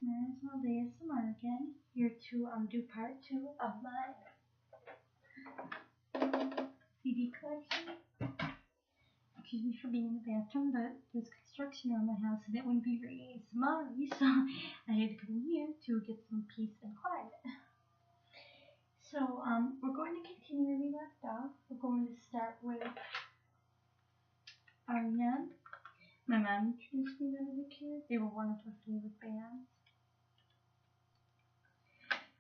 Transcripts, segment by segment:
listeners, well, ASMR again, here to do part 2 of my CD collection. Excuse me for being in the bathroom, but there's construction around my house and it wouldn't be very ASMR-y, so I had to come in here to get some peace and quiet. So we're going to continue where we left off. We're going to start with R.E.M. My mom introduced me to them as a kid. They were one of her favorite bands.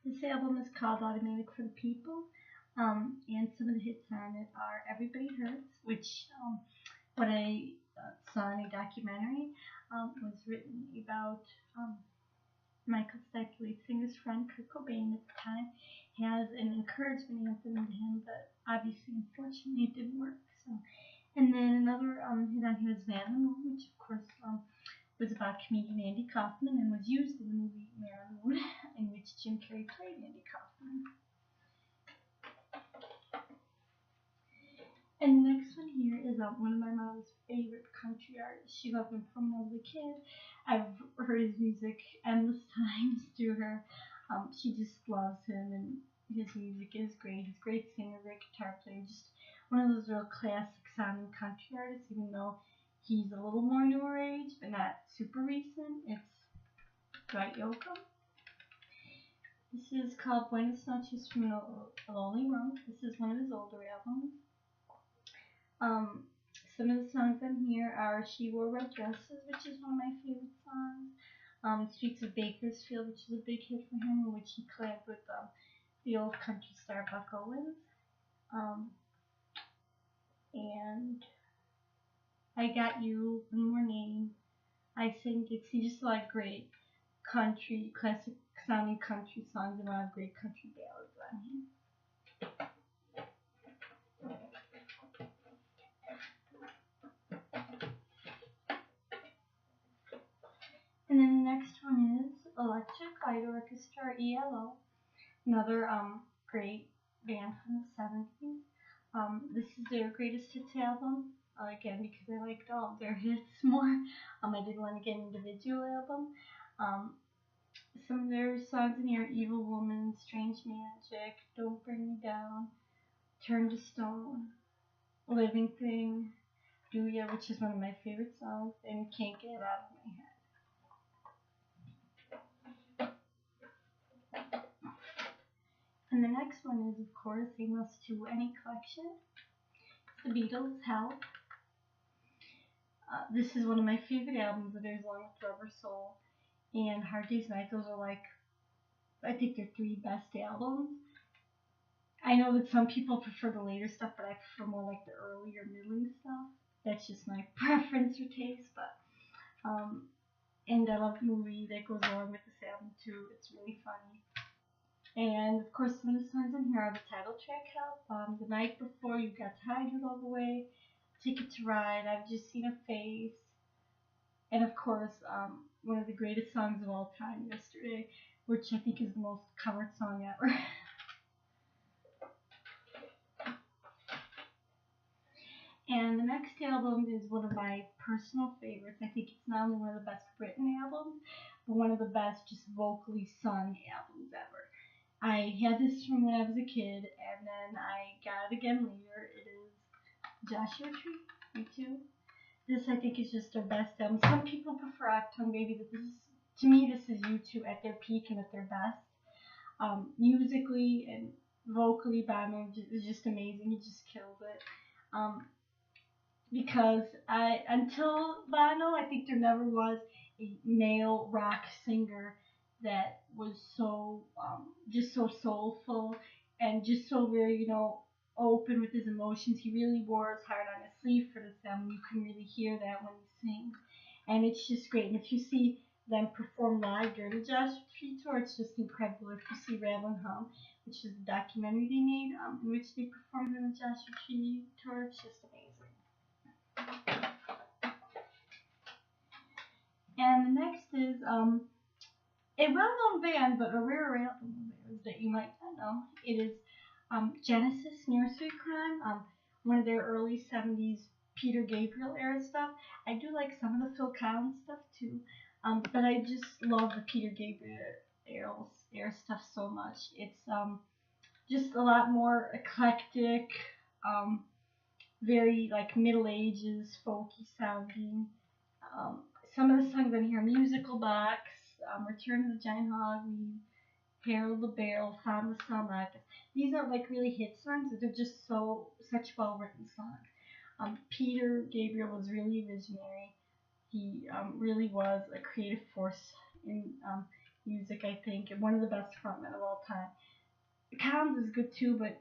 This album is called Automatic for the People, and some of the hits on it are Everybody Hurts, which what I saw in a documentary was written about Michael Stipe, lead singer's friend Kurt Cobain at the time, has an encouragement anthem to him, but obviously, unfortunately, it didn't work. So. And then another hit on here is Man on the Moon, which of course was about comedian Andy Kaufman and was used in the movie Man on the Moon, in which Jim Carrey played Andy Kaufman. And the next one here is one of my mom's favorite country artists. She loved him from when I was a kid. I've heard his music endless times through her. She just loves him, and his music is great. He's a great singer, great guitar player, just one of those real classic sounding country artists, even though he's a little more newer age, but not super recent. It's Dwight Yoakam. This is called Buenas Noches from a Lonely Road. This is one of his older albums. Some of the songs on here are She Wore Red Dresses, which is one of my favorite songs. Streets of Bakersfield, which is a big hit for him, in which he collabed with the old country star Buck Owens. And I Got You, One More Name. I think it's just a lot of great country, classic sounding country songs, and a lot of great country ballads on here. And then the next one is Electric Light Orchestra, ELO, another great band from the 70s. This is their greatest hits album, again because I liked all of their hits more. I did want to get an individual album. Some of their songs in here are Evil Woman, Strange Magic, Don't Bring Me Down, Turn to Stone, Living Thing, Do Ya, which is one of my favorite songs, and Can't Get It Out of My Head. And the next one is, of course, a must to any collection. It's the Beatles, Help. This is one of my favorite albums of theirs, along with Rubber Soul and Hard Day's Night. Those are I think they're 3 best albums. I know that some people prefer the later stuff, but I prefer more like the earlier, middling stuff. That's just my preference or taste, but and I love the movie that goes along with this album too. It's really funny. And of course, some of the songs in here are the title track, Help, The Night Before, You Got to Hide It All the Way, Ticket to Ride, I've Just Seen a Face, and of course, one of the greatest songs of all time, Yesterday, which I think is the most covered song ever. And the next album is one of my personal favorites. I think it's not only one of the best written albums, but one of the best just vocally sung albums ever. I had this from when I was a kid, and then I got it again later. It is Joshua Tree, Me Too. This, I think, is just their best album. Some people prefer Octone Baby, but to me, this is U2 at their peak and at their best. Musically and vocally, Bono is just amazing. He just kills it. Because until Bono, I think there never was a male rock singer that was so just so soulful and just so very, open with his emotions. He really wore his heart on his sleeve for this album. You can really hear that when he sings, and it's just great. And if you see them perform live during the Joshua Tree tour, it's just incredible. If you see Rattle and Hum, which is the documentary they made, in which they performed on the Joshua Tree tour, it's just amazing. And the next is a well-known band, but a rare album of theirs that you might not know. It is Genesis, Nursery Crime, one of their early 70s Peter Gabriel era stuff. I do like some of the Phil Collins stuff too, But I just love the Peter Gabriel era stuff so much. It's just a lot more eclectic, um, very like Middle Ages, folky sounding. Um, some of the songs on here, Musical Box, Return of the Giant Hogweed, Harold the Barrel, Found the Sunlight. These aren't like really hit songs, but they're just such well written songs. Peter Gabriel was really a visionary. He really was a creative force in music, I think, and one of the best frontmen of all time. Collins is good too, but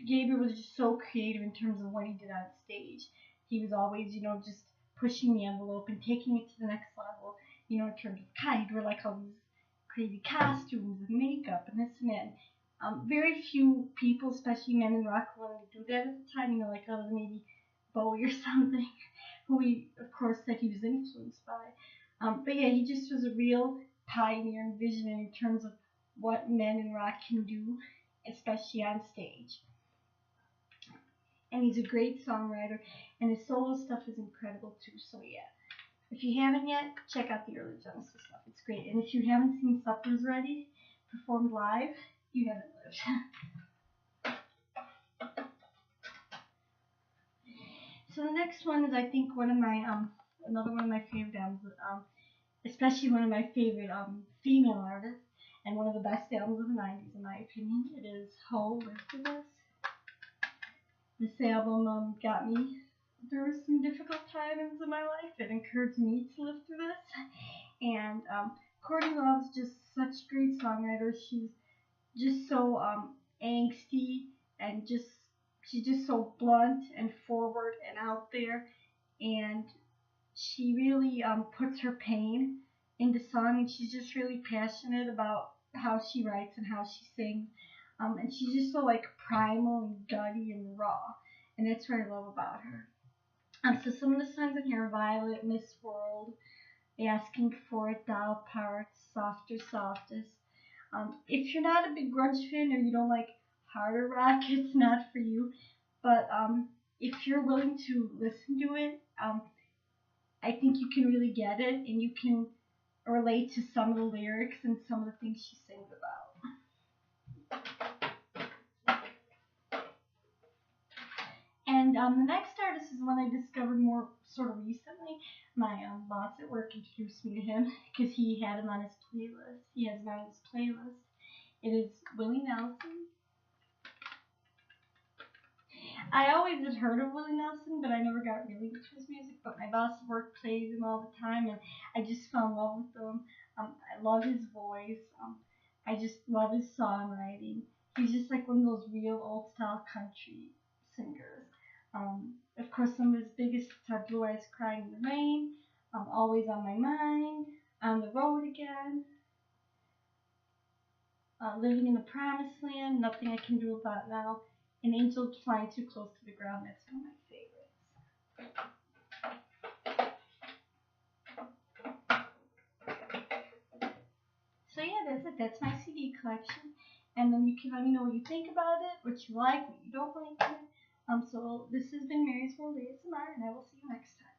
Gabriel was just so creative in terms of what he did on stage. He was always, just pushing the envelope and taking it to the next level, in terms of kind. We're like all these crazy costumes and makeup and this and that. Very few people, especially men in rock, wanted to do that at the time, like maybe Bowie or something, who he, of course, said he was influenced by. But yeah, he just was a real pioneer and visionary in terms of what men in rock can do, especially on stage. And he's a great songwriter, and his solo stuff is incredible too. So yeah, if you haven't yet, check out the early Genesis stuff. It's great. And if you haven't seen Supper's Ready performed live, you haven't lived. So the next one is, I think, one of my another one of my favorite albums, especially one of my favorite female artists, and one of the best albums of the 90s, in my opinion. It is Ho, Live For This. This album got me through some difficult times in my life. It encouraged me to live through this. And Courtney Love's just such a great songwriter. She's just so angsty and she's just so blunt and forward and out there. And she really puts her pain into song, and she's just really passionate about how she writes and how she sings. And she's just so like primal and gutty and raw, and that's what I love about her. So some of the songs in here: Violet, Miss World, Asking for It, Doll Parts, Softer Softest. If you're not a big grunge fan or you don't like harder rock, it's not for you. But if you're willing to listen to it, I think you can really get it, and you can relate to some of the lyrics and some of the things she sings about. And the next artist is one I discovered more sort of recently. My boss at work introduced me to him because he had him on his playlist. He has him on his playlist. It is Willie Nelson. I always had heard of Willie Nelson, but I never got really into his music. But my boss at work plays him all the time, and I just fell in love with him. I love his voice. I just love his songwriting. He's just like one of those real old-style country singers. Of course, some of his biggest hits are Blue Eyes Crying in the Rain, Always on My Mind, On the Road Again, Living in the Promised Land, Nothing I Can Do About Now, and Angel Flying Too Close to the Ground. That's one of my favorites. So yeah, that's it. That's my CD collection. And then you can let me know what you think about it, what you like, what you don't like it. So this has been Mary's World ASMR, and I will see you next time.